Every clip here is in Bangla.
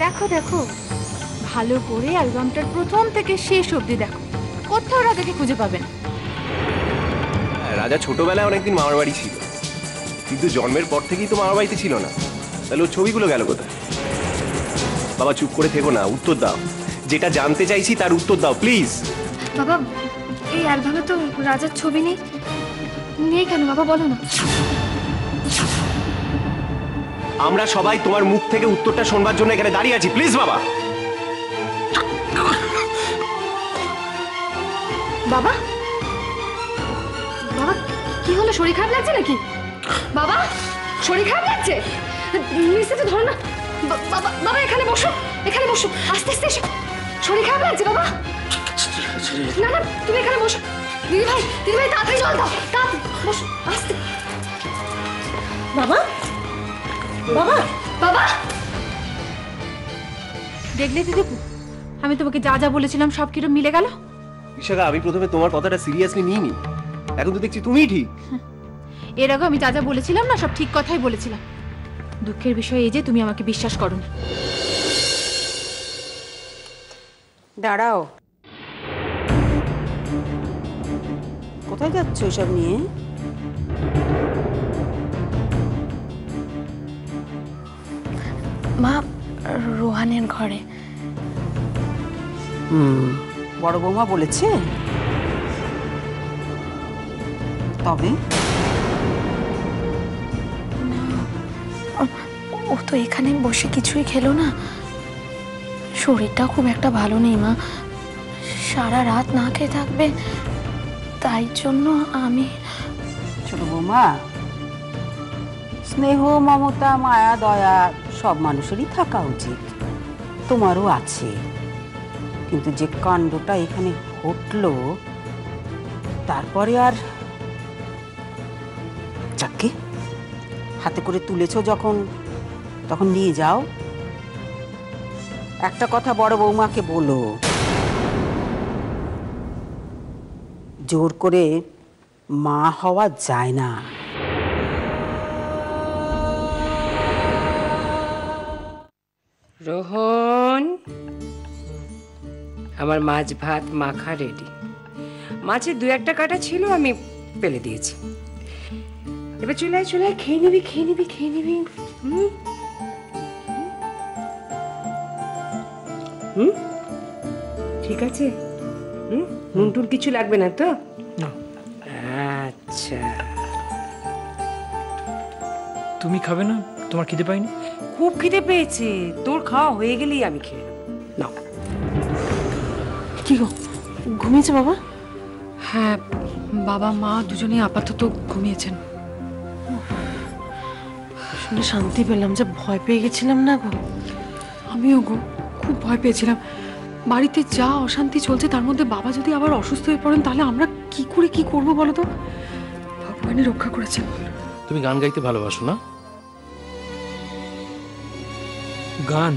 দেখো দেখো, ভালো করে অ্যালবামটার প্রথম থেকে শেষ অবধি দেখো, কোথাও রাজাকে খুঁজে পাবে না। রাজা ছোটবেলায় অনেকদিন মামার বাড়ি ছিল, কিন্তু জন্মের পর থেকেই তো মামার বাড়িতে ছিল না। তাহলে ওর ছবিগুলো গেল কোথায়? বাবা চুপ করে থেকো না, উত্তর দাও। যেটা জানতে চাইছি তার উত্তর দাও প্লিজ। বাবা এই অ্যালবামে তো রাজার ছবি নেই। নেই কেন বাবা, বলো না। আমরা সবাই তোমার মুখ থেকে উত্তরটা শোনবার জন্য এখানে দাঁড়িয়ে আছি, প্লিজ বাবা। বাবা বাবা কি হলো, শরীর খারাপ লাগছে নাকি? বাবা শরীর খারাপ লাগছে? নিশ্চিত ধরো না। বাবা বাবা এখানে বসো, এখানে বসো, আস্তে আস্তে এসো। শরীর খারাপ লাগছে বাবা? না না তুমি এখানে বসো। দিদি ভাই তাড়াতাড়ি জল দাও, তাড়াতাড়ি বসো, আস্তে। বাবা বাবা বাবা দেখলে দিদি, আমি তোমাকে যা যা বলেছিলাম সব কিরম মিলে গেল। বিশাখা, আমি প্রথমে তোমার কথাটা সিরিয়াসলি নিইনি, এখন তো দেখছি তুমিই ঠিক। এর আগে আমি যা যা বলেছিলাম না, সব ঠিক কথাই বলেছিলাম। দুঃখের বিষয় এই যে তুমি আমাকে বিশ্বাস করোনি। দাঁড়াও, কোথায় যাচ্ছ এসব নিয়ে? মা, রোহানের ঘরে। বড় বৌমা বলেছে? তবে ও তো এখানে বসে কিছুই খেলো না। শরীরটা খুব একটা ভালো নেই মা, সারা রাত না খেয়ে থাকবে, তাই জন্য আমি। ছোট বৌমা, স্নেহ মমতা মায়া দয়া সব মানুষেরই থাকা উচিত, তোমারও আছে। কিন্তু যে কাণ্ডটা এখানে ঘটলো, তারপরে আর যাকে হাতে করে তুলেছো যখন, তখন নিয়ে যাও। একটা কথা বড় বৌমাকে বলো, জোর করে মা হওয়া যায় না। রোহন, আমার মাছ ভাত মাখা রেডি। মাছের দু একটা কাটা ছিল, আমি ফেলে দিয়েছি। এবার চুলায় খেয়ে নিবি। ঠিক আছে? নুন টুন কিছু লাগবে না তো? আচ্ছা। তুমি খাবে না? তোমার খিদে পাইনি? খুব খিদে পেয়েছে, তোর খাওয়া হয়ে গেলেই আমি খেয়ে নাও। কি গো, ঘুমিয়েছে বাবা? হ্যাঁ, বাবা মা দুজনেই আপাতত ঘুমিয়েছেন। শুনে শান্তি পেলাম, যে ভয় পেয়ে গেছিলাম না গো। আমিও গো, খুব ভয় পেয়েছিলাম। বাড়িতে যা অশান্তি চলছে তার মধ্যে বাবা যদি আবার অসুস্থ হয়ে পড়েন, তাহলে আমরা কি করবো বলো তো? ভগবানই রক্ষা করেছেন। তুমি গান গাইতে ভালোবাসো না? গান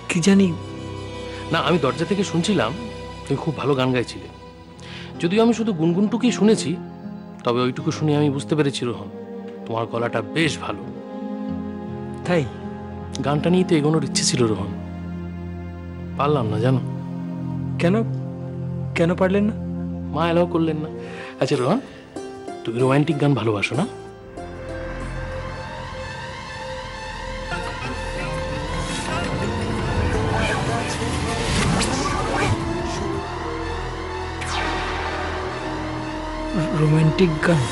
কি জানি না, আমি দরজা থেকে শুনছিলাম তুমি খুব ভালো গান গাইছিলে। যদিও আমি শুধু গুনগুনটুকুই শুনেছি, তবে ওইটুকু শুনে আমি বুঝতে পেরেছি রোহন, তোমার গলাটা বেশ ভালো। তাই গানটা নিয়ে তো এগোনোর ইচ্ছে ছিল রোহন, পারলাম না জানো। কেন পারলেন না? মা এলাও করলেন না। আচ্ছা রোহন, তুমি রোমান্টিক গান ভালোবাসো না? রোমান্টিক গান